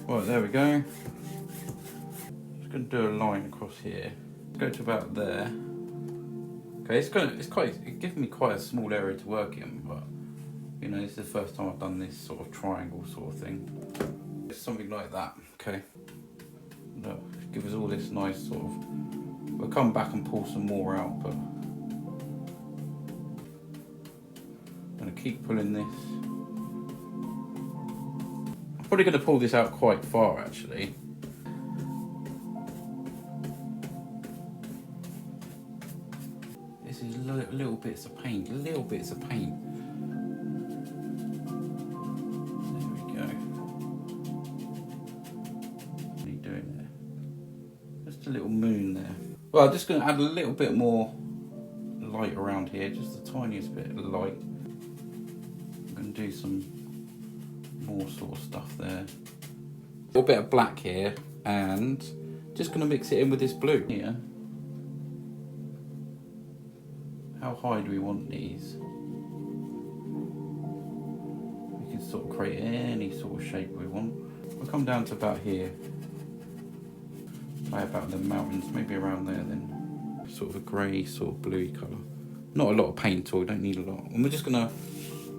Right, there we go. Just going to do a line across here. Go to about there. Okay, it gives me quite a small area to work in, but you know, this is the first time I've done this sort of triangle sort of thing. It's something like that, okay. Look, give us all this nice sort of. We'll come back and pull some more out, but I'm going to keep pulling this. I'm probably going to pull this out quite far actually. This is little bits of paint, little bits of paint. There we go. What are you doing there? Just a little moon there. Well, I'm just going to add a little bit more light around here, just the tiniest bit of light. I'm going to do some more sort of stuff there. A little bit of black here, and just going to mix it in with this blue here. How high do we want these? We can sort of create any sort of shape we want. We'll come down to about here. Play about the mountains, maybe around there then. Sort of a grey, sort of bluey colour. Not a lot of paint, or we don't need a lot. And we're just gonna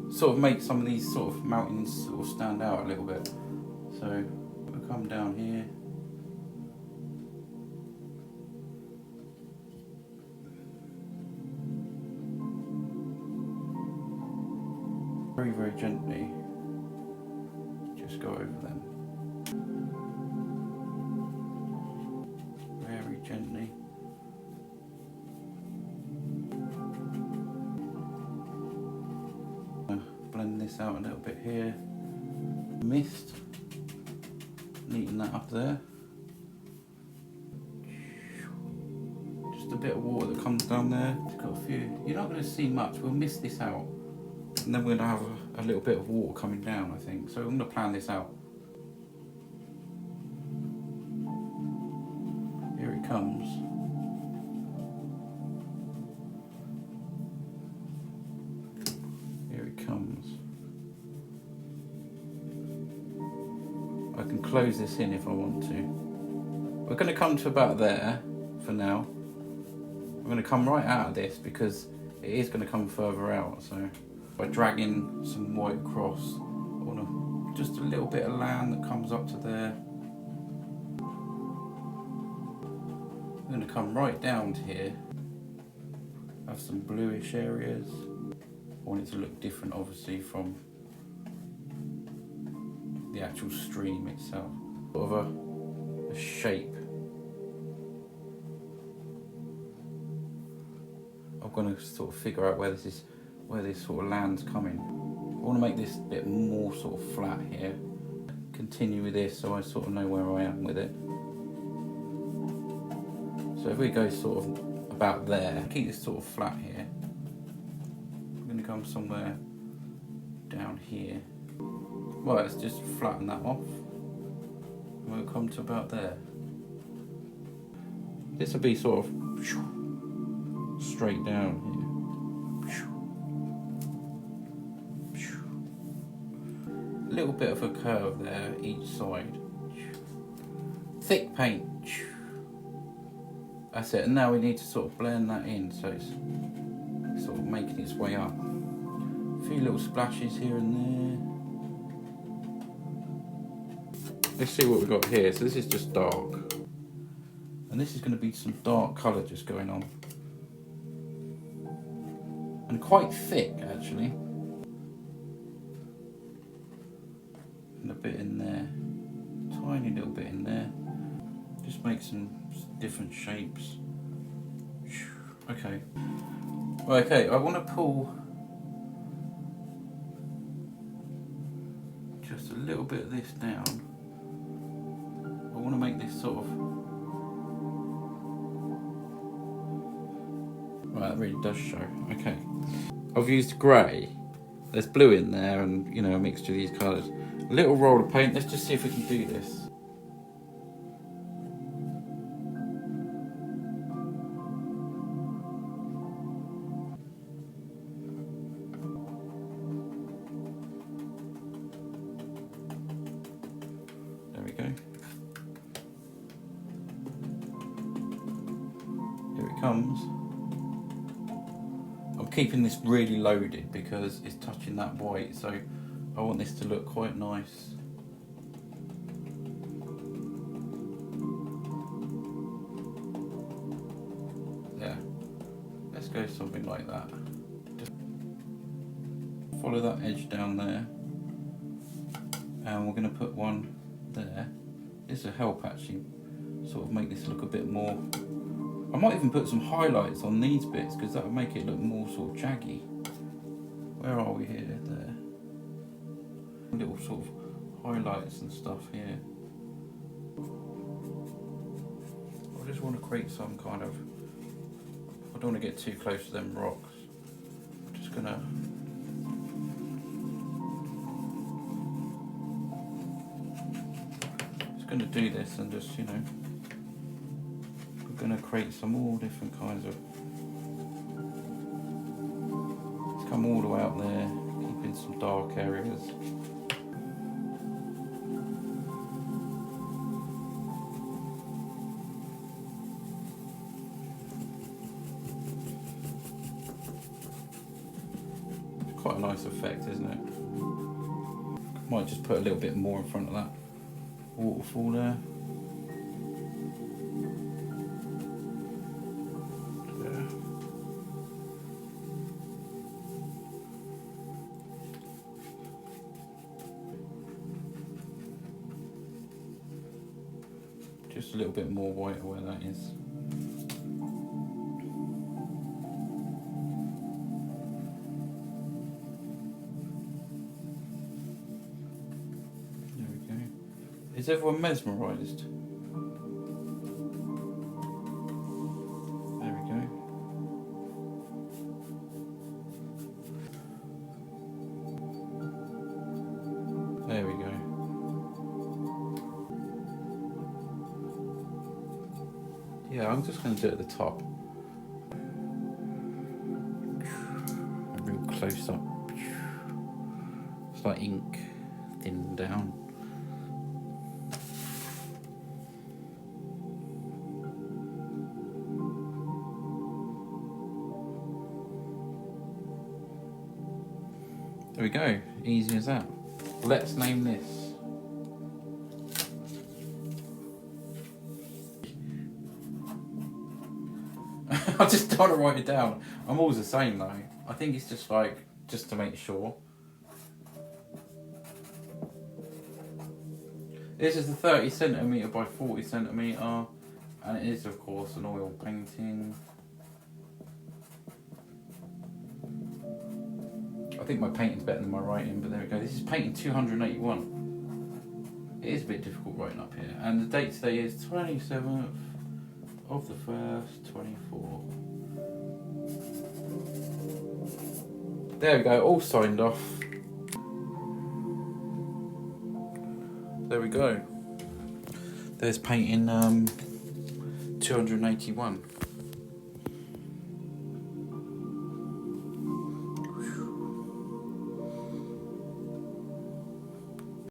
sort of make some of these sort of mountains sort of stand out a little bit. So we'll come down here. Very, very gently, just go over them. Very gently. Blend this out a little bit here. Mist. Neaten that up there. Just a bit of water that comes down there. It's got a few. You're not going to see much. We'll mist this out. And then we're going to have a little bit of water coming down, I think. So I'm going to plan this out. Here it comes. Here it comes. I can close this in if I want to. We're going to come to about there for now. I'm going to come right out of this because it is going to come further out. So by dragging some white across, on just a little bit of land that comes up to there. I'm going to come right down to here. Have some bluish areas. I want it to look different, obviously, from the actual stream itself. Sort of a shape. I'm going to sort of figure out where this sort of land's coming. I want to make this a bit more sort of flat here. Continue with this so I sort of know where I am with it. So if we go sort of about there, keep this sort of flat here. I'm going to come somewhere down here. Well, let's just flatten that off. And we'll come to about there. This will be sort of straight down here. Little bit of a curve there each side. Thick paint. That's it. And now we need to sort of blend that in so it's sort of making its way up. A few little splashes here and there. Let's see what we've got here. So this is just dark. And this is going to be some dark colour just going on. And quite thick actually. And a bit in there, tiny little bit in there. Just make some different shapes. Okay. Okay, I want to pull just a little bit of this down. I want to make this sort of. Right, that really does show. Okay. I've used grey. There's blue in there, and you know, a mixture of these colours. A little roll of paint. Let's just see if we can do this. There we go. comes. I'm keeping this really loaded because it's touching that white, so I want this to look quite nice. Yeah, let's go something like that. Just follow that edge down there, and we're going to put one there. This will help actually sort of make this look a bit more. I might even put some highlights on these bits because that would make it look more sort of jaggy. Where are we here? There. Little sort of highlights and stuff here. I just want to create some kind of. I don't want to get too close to them rocks. I'm just gonna. Going to do this and just, you know, we're going to create some all different kinds of. Let's come all the way up there, keeping some dark areas. It's quite a nice effect, isn't it? Might just put a little bit more in front of that waterfall there. Yeah. Just a little bit more white where that is. Is everyone mesmerised? There we go. There we go. Yeah, I'm just going to do it at the top. A real close up. It's like ink thin down. There we go, easy as that. Let's name this. I just don't want to write it down. I'm always the same though. I think it's just like, just to make sure. This is a 30cm by 40cm, and it is of course an oil painting. I think my painting's better than my writing, but there we go. This is painting 281. It is a bit difficult writing up here. And the date today is 27th of the 1st, 24. There we go, all signed off. There we go. There's painting 281.